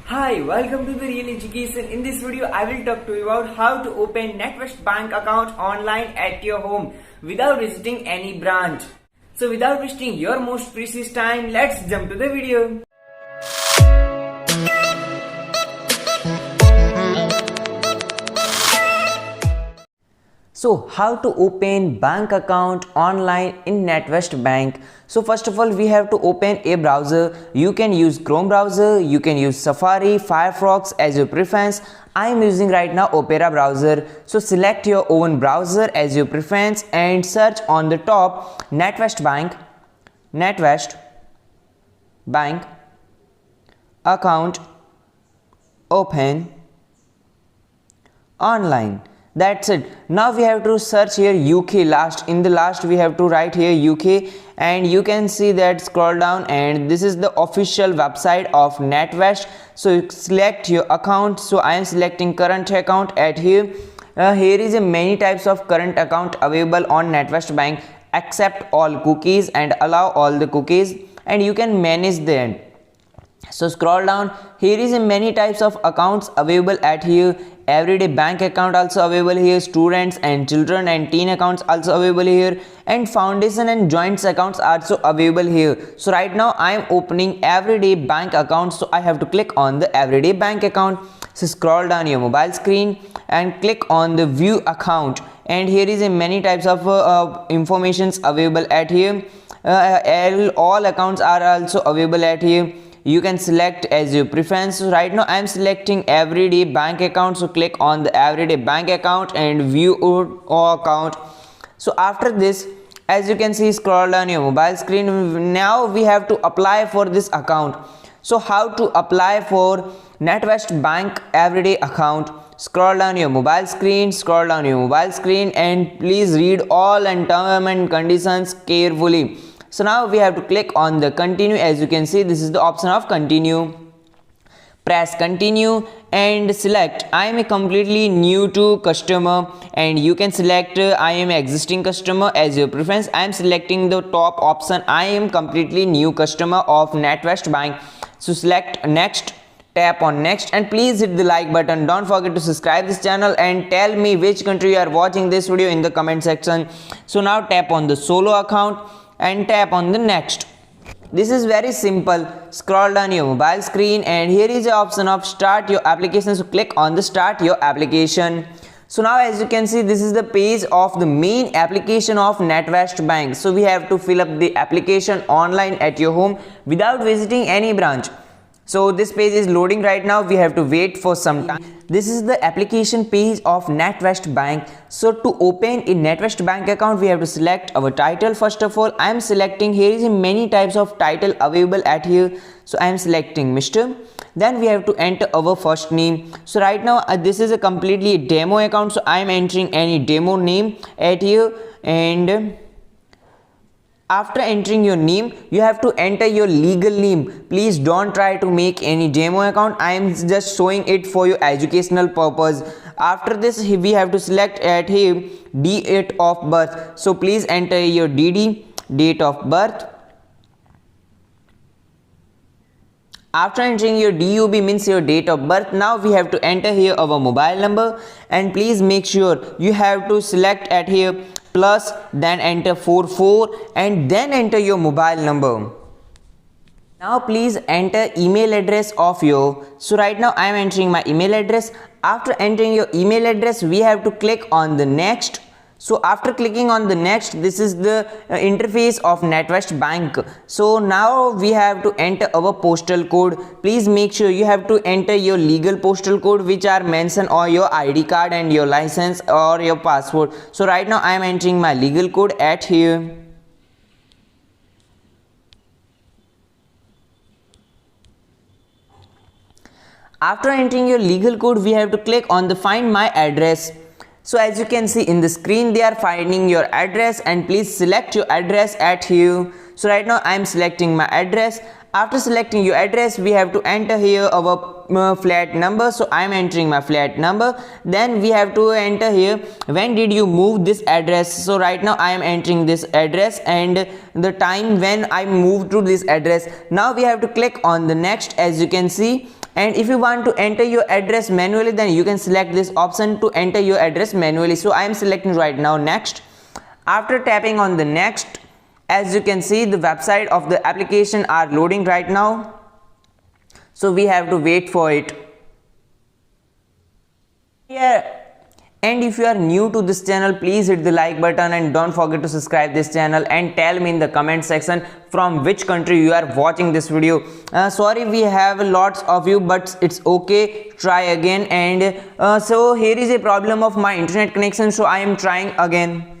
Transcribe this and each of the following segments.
Hi, welcome to the Real Education. In this video, I will talk to you about how to open NatWest Bank account online at your home without visiting any branch. So without wasting your most precious time, let's jump to the video. So how to open bank account online in NatWest Bank? So first of all, we have to open a browser. You can use Chrome browser, you can use Safari, Firefox as your preference. I am using right now Opera browser. So select your own browser as your preference and search on the top NatWest Bank account open online. That's it. Now we have to search here UK last. In the last we have to write here UK, and you can see that scroll down, and this is the official website of NatWest. So select your account. So I am selecting current account at here. Here is a many types of current account available on NatWest Bank. Accept all cookies and allow all the cookies, and you can manage them. So scroll down. Here is a many types of accounts available at here. Everyday bank account also available here, students and children and teen accounts also available here, and foundation and joints accounts also available here. So right now I am opening everyday bank account, so I have to click on the everyday bank account. So scroll down your mobile screen and click on the view account, and here is a many types of informations available at here. All accounts are also available at here. You can select as your preference. So right now I am selecting everyday bank account, so click on the everyday bank account and view account. So after this, as you can see, scroll down your mobile screen. Now we have to apply for this account. So how to apply for NatWest Bank everyday account? Scroll down your mobile screen, and please read all and terms and conditions carefully. So now we have to click on the continue. As you can see, this is the option of continue. Press continue and select I am a completely new to customer, and you can select I am existing customer as your preference. I am selecting the top option, I am completely new customer of NatWest Bank. So select next, tap on next, and please hit the like button. Don't forget to subscribe this channel and tell me which country you are watching this video in the comment section. So now tap on the solo account and tap on the next. This is very simple. Scroll down your mobile screen, and here is the option of start your application. So click on the start your application. So now as you can see, this is the page of the main application of NatWest Bank. So we have to fill up the application online at your home without visiting any branch. So this page is loading right now. We have to wait for some time. This is the application page of NatWest Bank. So to open a NatWest Bank account, we have to select our title. First of all, I am selecting, here is many types of title available at here. So I am selecting Mr. Then we have to enter our first name. So right now this is a completely demo account. So I am entering any demo name at here, and after entering your name, you have to enter your legal name. Please don't try to make any demo account. I am just showing it for your educational purpose. After this, we have to select at here date of birth. So please enter your DD, date of birth. After entering your DUB, means your date of birth, now we have to enter here our mobile number, and please make sure you have to select at here plus, then enter 44, and then enter your mobile number. Now please enter email address of your. So right now I am entering my email address. After entering your email address, we have to click on the next. So after clicking on the next, this is the interface of NatWest Bank. So now we have to enter our postal code. Please make sure you have to enter your legal postal code, which are mentioned on your ID card and your license or your passport. So right now I am entering my legal code at here. After entering your legal code, we have to click on the find my address. So as you can see in the screen, they are finding your address, and please select your address at here. So right now I am selecting my address. After selecting your address, we have to enter here our flat number. So I am entering my flat number. Then we have to enter here when did you move this address. So right now I am entering this address and the time when I moved to this address. Now we have to click on the next. As you can see, And if you want to enter your address manually, then you can select this option to enter your address manually. So I am selecting right now next. After tapping on the next, as you can see, the website of the application are loading right now, so we have to wait for it. And if you are new to this channel, please hit the like button and don't forget to subscribe this channel, and tell me in the comment section from which country you are watching this video. Sorry, we have lots of you, but it's okay, try again. And so here is a problem of my internet connection, so I am trying again.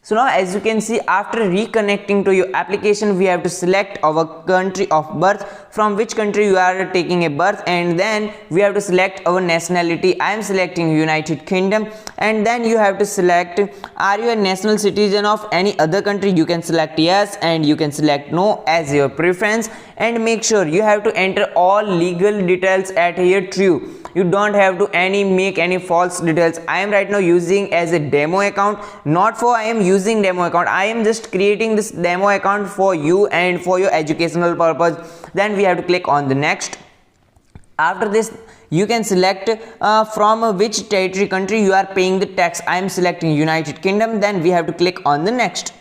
So now, as you can see, after reconnecting to your application, we have to select our country of birth, from which country you are taking a birth, and then we have to select our nationality. I am selecting United Kingdom, and then you have to select, are you a national citizen of any other country? You can select yes, and you can select no as your preference, and make sure you have to enter all legal details at here true. You don't have to make any false details. I am right now using as a demo account, not for I am using demo account. I am just creating this demo account for you and for your educational purpose. Then we have to click on the next. After this, you can select from which territory country you are paying the tax. I am selecting United Kingdom. Then we have to click on the next.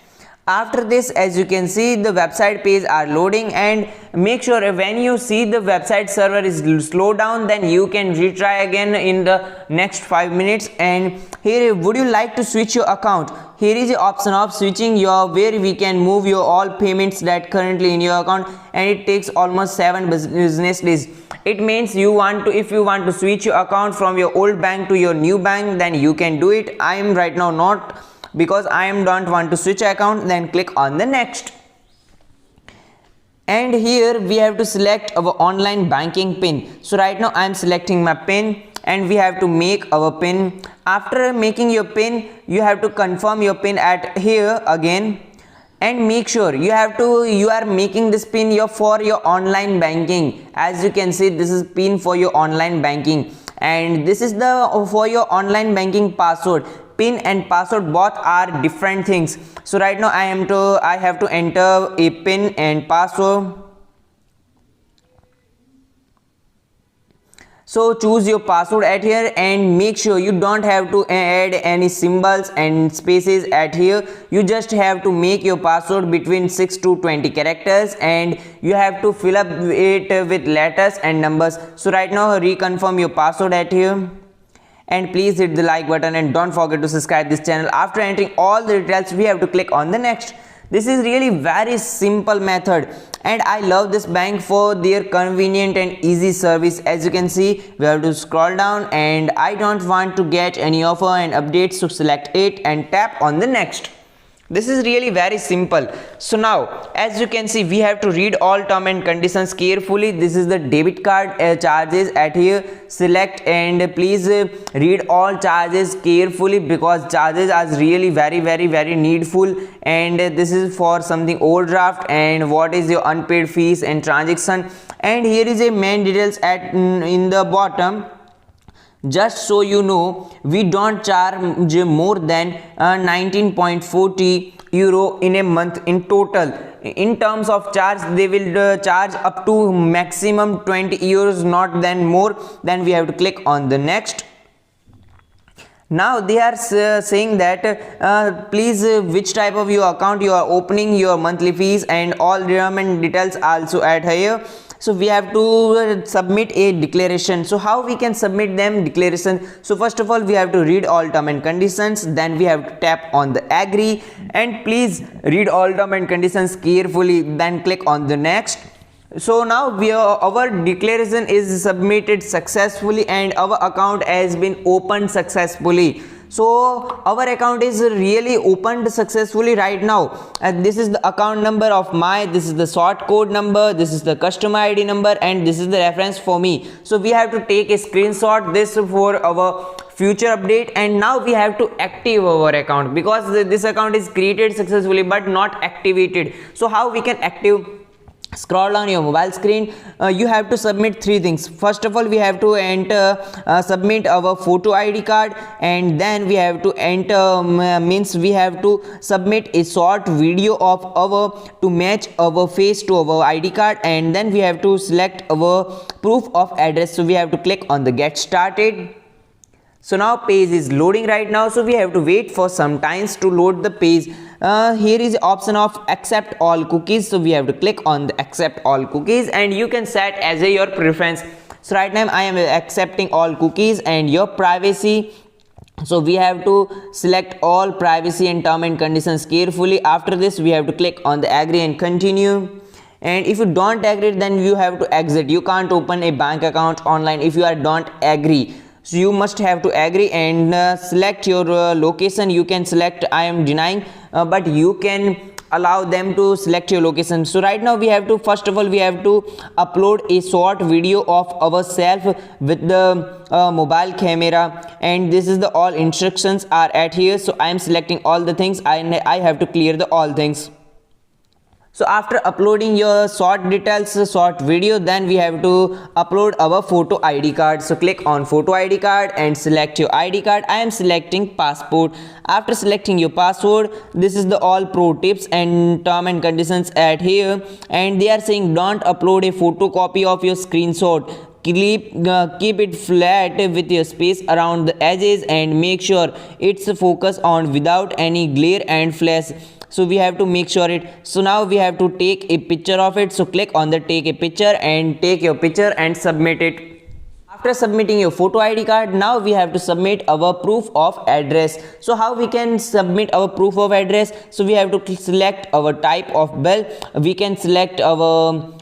After this, as you can see, the website page are loading, and make sure when you see the website server is slow down, then you can retry again in the next 5 minutes. And here, would you like to switch your account? Here is the option of switching your, where we can move your all payments that currently in your account, and it takes almost 7 business days. It means you want to, if you want to switch your account from your old bank to your new bank, then you can do it. I am right now not, because I don't want to switch account. Then click on the next. And here we have to select our online banking pin. So right now I am selecting my pin, and we have to make our pin. After making your pin, you have to confirm your pin at here again, and make sure you are making this pin for your online banking. As you can see, this is pin for your online banking, and this is the for your online banking password. Pin and password both are different things. So right now I have to enter a pin and password. So choose your password at here, and make sure you don't have to add any symbols and spaces at here. You just have to make your password between 6 to 20 characters, and you have to fill up it with letters and numbers. So right now reconfirm your password at here, and please hit the like button and don't forget to subscribe this channel. After entering all the details, we have to click on the next. This is really very simple method, and I love this bank for their convenient and easy service. As you can see, we have to scroll down, and I don't want to get any offer and updates, so select it and tap on the next. This is really very simple. So now, as you can see, we have to read all terms and conditions carefully. This is the debit card charges at here. Select, and please read all charges carefully, because charges are really very needful. And this is for something overdraft, and what is your unpaid fees and transaction. And here is a main details at in the bottom. Just so you know, we don't charge more than 19.40 euro in a month in total. In terms of charge, they will charge up to maximum 20 euros, not then more. Then we have to click on the next. Now they are saying that please which type of your account you are opening, your monthly fees, and all relevant details also at here. So we have to submit a declaration. So how we can submit them declaration? So first of all, we have to read all terms and conditions. Then we have to tap on the agree, and please read all terms and conditions carefully. Then click on the next. So now our declaration is submitted successfully, and our account has been opened successfully. So our account is really opened successfully right now, and this is the account number of this is the sort code number, this is the customer ID number, and this is the reference for me. So we have to take a screenshot this for our future update. And now we have to active our account, because this account is created successfully but not activated. So how we can active? scroll down your mobile screen, you have to submit three things. First of all, we have to submit our photo ID card, and then we have to means we have to submit a short video of our to match our face to our ID card, and then we have to select our proof of address. So we have to click on the get started. So now page is loading right now, so we have to wait for some times to load the page. Here is the option of accept all cookies, so we have to click on the accept all cookies, and you can set as your preference. So right now I am accepting all cookies. And your privacy, so we have to select all privacy and term and conditions carefully. After this we have to click on the agree and continue. And if you don't agree, then you have to exit. You can't open a bank account online if you don't agree. So you must have to agree and select your location. You can select I am denying, but you can allow them to select your location. So right now we have to, first of all, we have to upload a short video of ourselves with the mobile camera, and this is the all instructions are at here. So I am selecting all the things, I have to clear the all things. So after uploading your short details, short video, then we have to upload our photo ID card. So click on photo ID card and select your ID card. I am selecting passport. After selecting your password, this is the all pro tips and term and conditions at here, and they are saying don't upload a photocopy of your screenshot. Keep it flat with your space around the edges, and make sure it's focus on without any glare and flash. So we have to make sure it. So now we have to take a picture of it. So click on the take a picture and take your picture and submit it. After submitting your photo ID card, now we have to submit our proof of address. So how we can submit our proof of address? So we have to select our type of bill. We can select our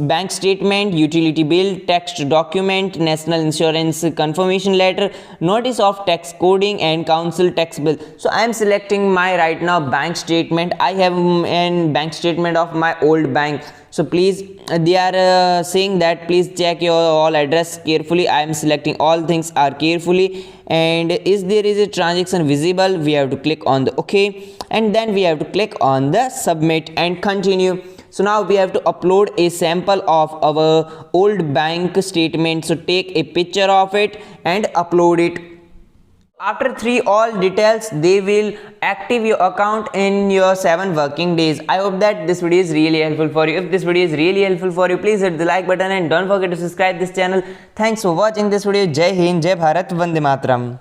bank statement, utility bill, text document, national insurance confirmation letter, notice of tax coding, and council tax bill. So I am selecting my right now bank statement. I have a bank statement of my old bank. So please, they are saying that please check your all address carefully. I am selecting all things are carefully, and is there is a transaction visible, we have to click on the OK, and then we have to click on the submit and continue. So now we have to upload a sample of our old bank statement. So take a picture of it and upload it. After 3 all details, they will active your account in your 7 working days. I hope that this video is really helpful for you. If this video is really helpful for you, please hit the like button and don't forget to subscribe this channel. Thanks for watching this video. Jai Hind, Jai Bharat, Vande Mataram.